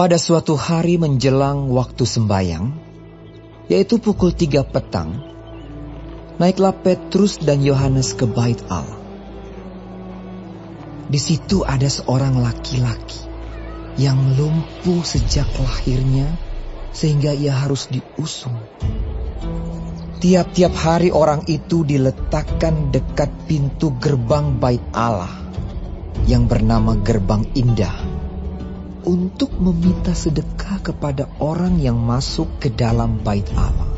Pada suatu hari menjelang waktu sembayang, yaitu pukul 3 petang, naiklah Petrus dan Yohanes ke bait Allah. Di situ ada seorang laki-laki yang lumpuh sejak lahirnya sehingga ia harus diusung. Tiap-tiap hari orang itu diletakkan dekat pintu gerbang bait Allah yang bernama Gerbang Indah untuk meminta sedekah kepada orang yang masuk ke dalam bait Allah.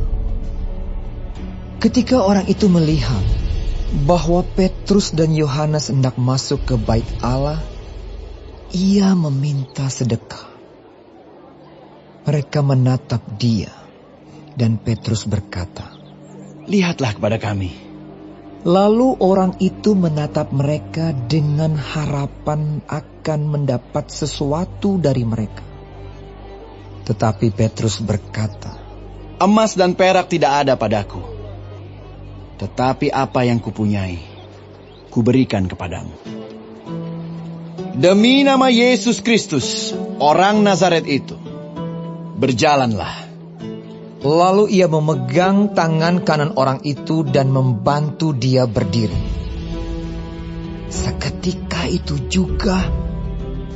Ketika orang itu melihat bahwa Petrus dan Yohanes hendak masuk ke bait Allah, ia meminta sedekah. Mereka menatap dia, dan Petrus berkata, "Lihatlah kepada kami." Lalu orang itu menatap mereka dengan harapan akan mendapat sesuatu dari mereka. Tetapi Petrus berkata, "Emas dan perak tidak ada padaku. Tetapi apa yang kupunyai, kuberikan kepadamu. Demi nama Yesus Kristus, orang Nazaret itu, berjalanlah." Lalu ia memegang tangan kanan orang itu dan membantu dia berdiri. Seketika itu juga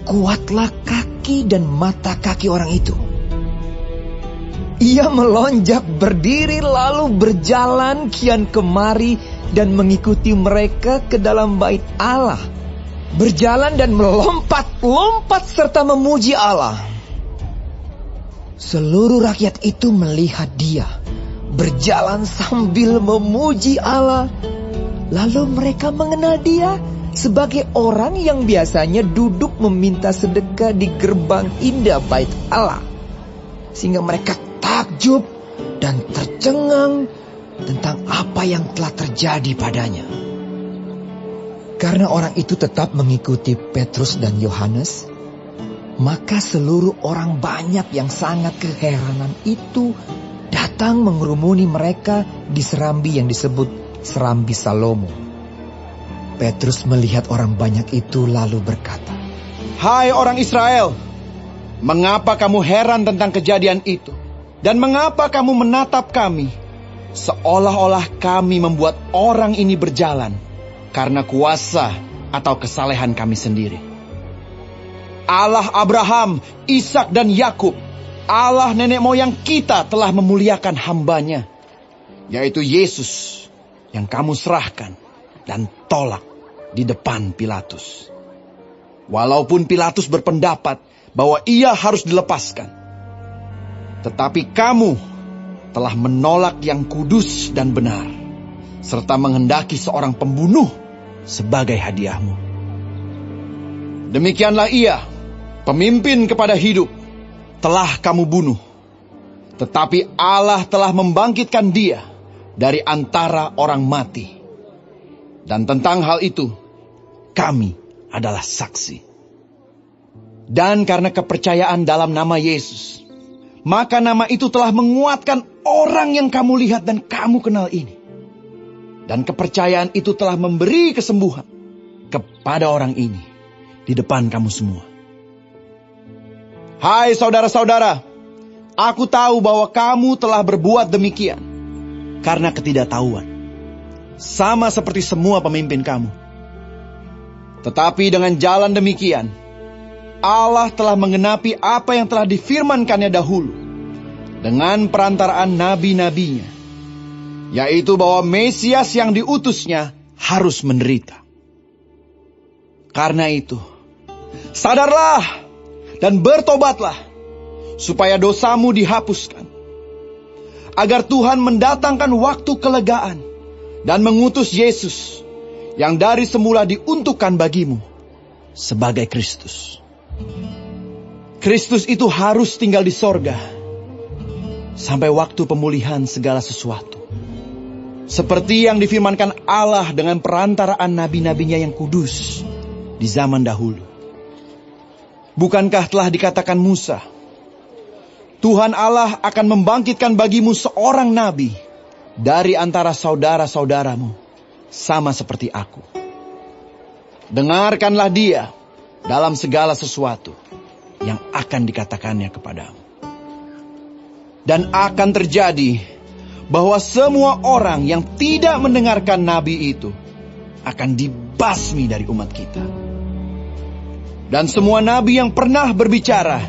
kuatlah kaki dan mata kaki orang itu. Ia melonjak berdiri lalu berjalan kian kemari dan mengikuti mereka ke dalam bait Allah. Berjalan dan melompat-lompat serta memuji Allah. Seluruh rakyat itu melihat dia berjalan sambil memuji Allah. Lalu mereka mengenal dia sebagai orang yang biasanya duduk meminta sedekah di gerbang indah bait Allah. Sehingga mereka takjub dan tercengang tentang apa yang telah terjadi padanya. Karena orang itu tetap mengikuti Petrus dan Yohanes, maka seluruh orang banyak yang sangat keheranan itu datang mengerumuni mereka di serambi yang disebut Serambi Salomo. Petrus melihat orang banyak itu lalu berkata, "Hai orang Israel, mengapa kamu heran tentang kejadian itu? Dan mengapa kamu menatap kami, seolah-olah kami membuat orang ini berjalan karena kuasa atau kesalehan kami sendiri? Allah Abraham, Ishak dan Yakub, Allah nenek moyang kita telah memuliakan hambanya, yaitu Yesus yang kamu serahkan dan tolak di depan Pilatus. Walaupun Pilatus berpendapat bahwa ia harus dilepaskan, tetapi kamu telah menolak yang kudus dan benar, serta menghendaki seorang pembunuh sebagai hadiahmu. Demikianlah ia, pemimpin kepada hidup, telah kamu bunuh. Tetapi Allah telah membangkitkan dia dari antara orang mati. Dan tentang hal itu, kami adalah saksi. Dan karena kepercayaan dalam nama Yesus, maka nama itu telah menguatkan orang yang kamu lihat dan kamu kenal ini. Dan kepercayaan itu telah memberi kesembuhan kepada orang ini di depan kamu semua. Hai saudara-saudara, aku tahu bahwa kamu telah berbuat demikian karena ketidaktahuan, sama seperti semua pemimpin kamu. Tetapi dengan jalan demikian, Allah telah menggenapi apa yang telah difirmankannya dahulu dengan perantaraan nabi-nabinya, yaitu bahwa Mesias yang diutusnya harus menderita. Karena itu, sadarlah dan bertobatlah, supaya dosamu dihapuskan, agar Tuhan mendatangkan waktu kelegaan dan mengutus Yesus yang dari semula diuntukkan bagimu sebagai Kristus. Kristus itu harus tinggal di sorga sampai waktu pemulihan segala sesuatu, seperti yang difirmankan Allah dengan perantaraan nabi-nabinya yang kudus di zaman dahulu. Bukankah telah dikatakan Musa, Tuhan Allah akan membangkitkan bagimu seorang nabi dari antara saudara-saudaramu, sama seperti aku. Dengarkanlah dia dalam segala sesuatu, yang akan dikatakannya kepadamu. Dan akan terjadi bahwa semua orang yang tidak mendengarkan nabi itu akan dibasmi dari umat kita. Dan semua nabi yang pernah berbicara,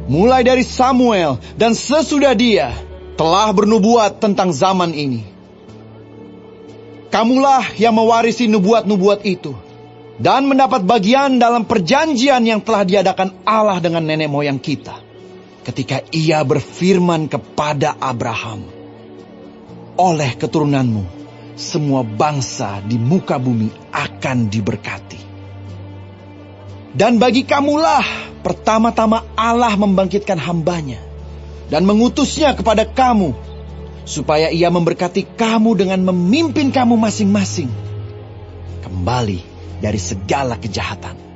mulai dari Samuel dan sesudah dia, telah bernubuat tentang zaman ini. Kamulah yang mewarisi nubuat-nubuat itu dan mendapat bagian dalam perjanjian yang telah diadakan Allah dengan nenek moyang kita, ketika Ia berfirman kepada Abraham, oleh keturunanmu semua bangsa di muka bumi akan diberkati. Dan bagi kamulah pertama-tama Allah membangkitkan hambanya dan mengutusnya kepada kamu, supaya Ia memberkati kamu dengan memimpin kamu masing-masing kembali dari segala kejahatan.